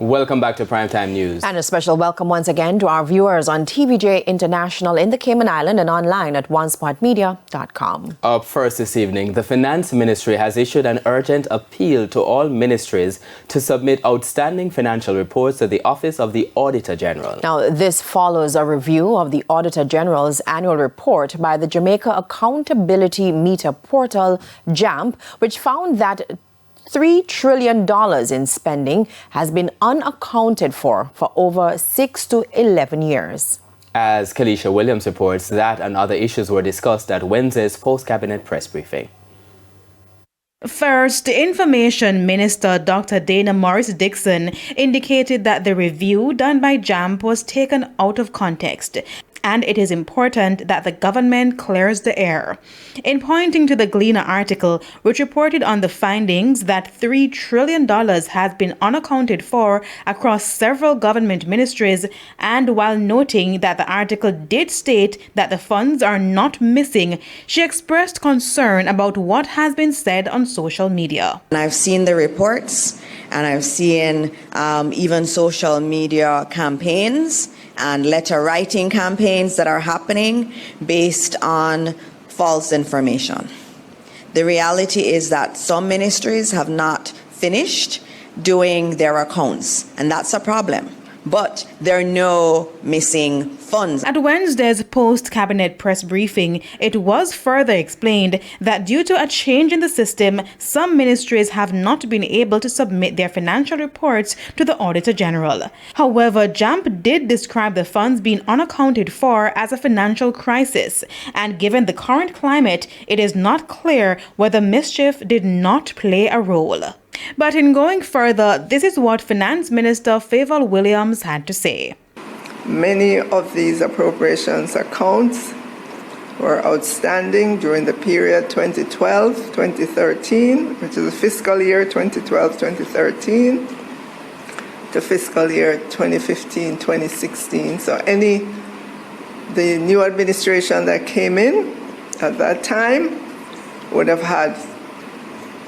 Welcome back to Primetime News. And a special welcome once again to our viewers on TVJ International in the Cayman Island and online at onespotmedia.com. Up first this evening, the Finance Ministry has issued an urgent appeal to all ministries to submit outstanding financial reports to the Office of the Auditor General. Now, this follows a review of the Auditor General's annual report by the Jamaica Accountability Meter Portal, JAMP, which found that $3 trillion in spending has been unaccounted for over 6 to 11 years. As Kalisha Williams reports, that and other issues were discussed at Wednesday's post-cabinet press briefing. First, Information Minister Dr. Dana Morris-Dixon indicated that the review done by JAMP was taken out of context, and it is important that the government clears the air. In pointing to the Gleaner article, which reported on the findings that $3 trillion has been unaccounted for across several government ministries, and while noting that the article did state that the funds are not missing, she expressed concern about what has been said on social media. I've seen the reports, and I've seen even social media campaigns and letter writing campaigns that are happening based on false information. The reality is that some ministries have not finished doing their accounts, and that's a problem. But there are no missing funds. At Wednesday's post-cabinet press briefing, it was further explained that due to a change in the system, some ministries have not been able to submit their financial reports to the Auditor General. However, JAMP did describe the funds being unaccounted for as a financial crisis, and given the current climate, it is not clear whether mischief did not play a role. But in going further, this is what Finance Minister Favour Williams had to say. Many of these appropriations accounts were outstanding during the period 2012-2013, which is the fiscal year 2012-2013, to fiscal year 2015-2016. So the new administration that came in at that time would have had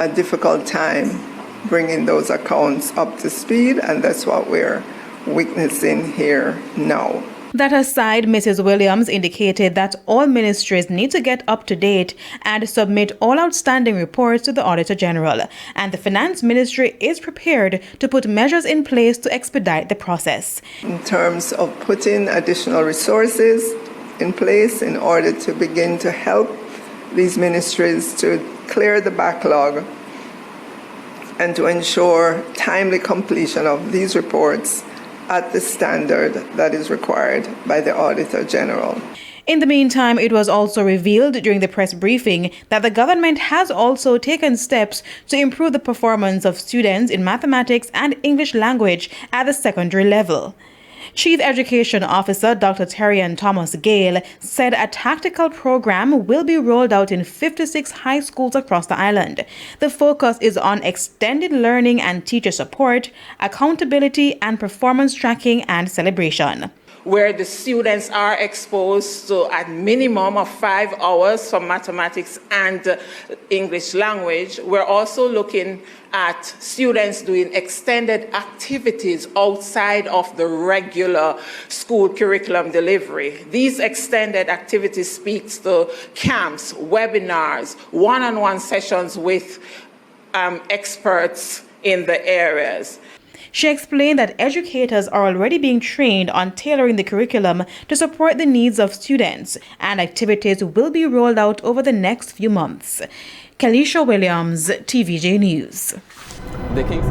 a difficult time bringing those accounts up to speed, and that's what we're witnessing here now. That aside, Mrs. Williams indicated that all ministries need to get up to date and submit all outstanding reports to the Auditor General, and the Finance Ministry is prepared to put measures in place to expedite the process. In terms of putting additional resources in place in order to begin to help these ministries to clear the backlog and to ensure timely completion of these reports at the standard that is required by the Auditor General. In the meantime, it was also revealed during the press briefing that the government has also taken steps to improve the performance of students in mathematics and English language at the secondary level. Chief Education Officer Dr. Terrian Thomas Gale said a tactical program will be rolled out in 56 high schools across the island. The focus is on extended learning and teacher support, accountability, and performance tracking and celebration, where the students are exposed to a minimum of 5 hours for mathematics and English language. We're also looking at students doing extended activities outside of the regular school curriculum delivery. These extended activities speak to camps, webinars, one-on-one sessions with experts in the areas. She explained that educators are already being trained on tailoring the curriculum to support the needs of students, and activities will be rolled out over the next few months. Kalisha Williams, TVJ News. The King's